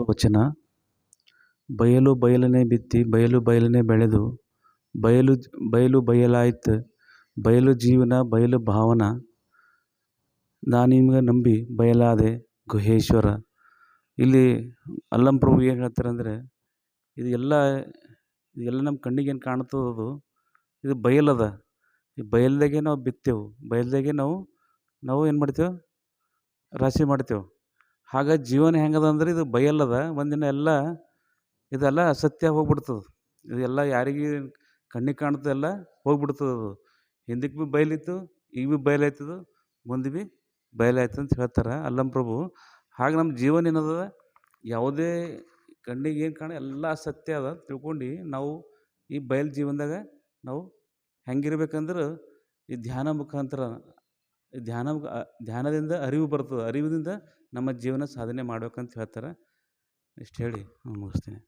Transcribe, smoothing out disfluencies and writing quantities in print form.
ವಚನ. ಬಯಲು ಬಯಲನೆ ಬಿತ್ತಿ ಬಯಲು ಬಯಲನೆ ಬೆಳೆದು ಬಯಲು ಬಯಲು ಬಯಲಾಯ್ತು ಬಯಲು ಜೀವನ ಬಯಲು ಭಾವನ ನಾನಿಮ್ಗೆ ನಂಬಿ ಬಯಲಾದೆ ಗುಹೇಶ್ವರ. ಇಲ್ಲಿ ಅಲ್ಲಂ ಪ್ರಭು ಏನು ಹೇಳ್ತಾರೆ ಅಂದರೆ, ಇದು ಎಲ್ಲ ನಮ್ಮ ಕಣ್ಣಿಗೆ ಏನು ಕಾಣ್ತದದು ಇದು ಬಯಲದ. ಈ ಬಯಲ್ದಾಗೆ ನಾವು ಬಿತ್ತೇವೆ, ಬಯಲ್ದಾಗೆ ನಾವು ಏನು ಮಾಡ್ತೇವೆ, ರಾಶಿ ಮಾಡ್ತೇವೆ. ಹಾಗೆ ಜೀವನ ಹೆಂಗದ ಅಂದ್ರೆ ಇದು ಬಯಲದ, ಒಂದಿನ ಇದೆಲ್ಲ ಅಸತ್ಯ ಹೋಗ್ಬಿಡ್ತದೆ. ಇದೆಲ್ಲ ಯಾರಿಗೆ ಕಣ್ಣಿಗೆ ಕಾಣ್ತದೆಲ್ಲ ಹೋಗ್ಬಿಡ್ತದೆ. ಅದು ಹಿಂದಕ್ಕೆ ಭೀ ಬಯಲಿತ್ತು, ಈಗ ಭೀ ಬಯಲಾಯ್ತದ, ಮುಂದೆ ಭೀ ಬಯಲಾಯ್ತು ಅಂತ ಹೇಳ್ತಾರೆ ಅಲ್ಲಂ ಪ್ರಭು. ಹಾಗೆ ನಮ್ಮ ಜೀವನ ಏನದ, ಯಾವುದೇ ಕಣ್ಣಿಗೆ ಏನು ಕಾಣ ಎಲ್ಲ ಸತ್ಯ ಅದ ತಿಳ್ಕೊಂಡು ನಾವು ಈ ಬಯಲು ಜೀವನದಾಗ ನಾವು ಹೆಂಗಿರ್ಬೇಕಂದ್ರೆ ಈ ಧ್ಯಾನ ಮುಖಾಂತರ ಧ್ಯಾನದಿಂದ ಅರಿವು ಬರ್ತದೆ, ಅರಿವಿನಿಂದ ನಮ್ಮ ಜೀವನ ಸಾಧನೆ ಮಾಡ್ಬೇಕಂತ ಹೇಳ್ತಾರೆ. ಇಷ್ಟು ಹೇಳಿ ನಾನು ಮುಗಿಸ್ತೀನಿ.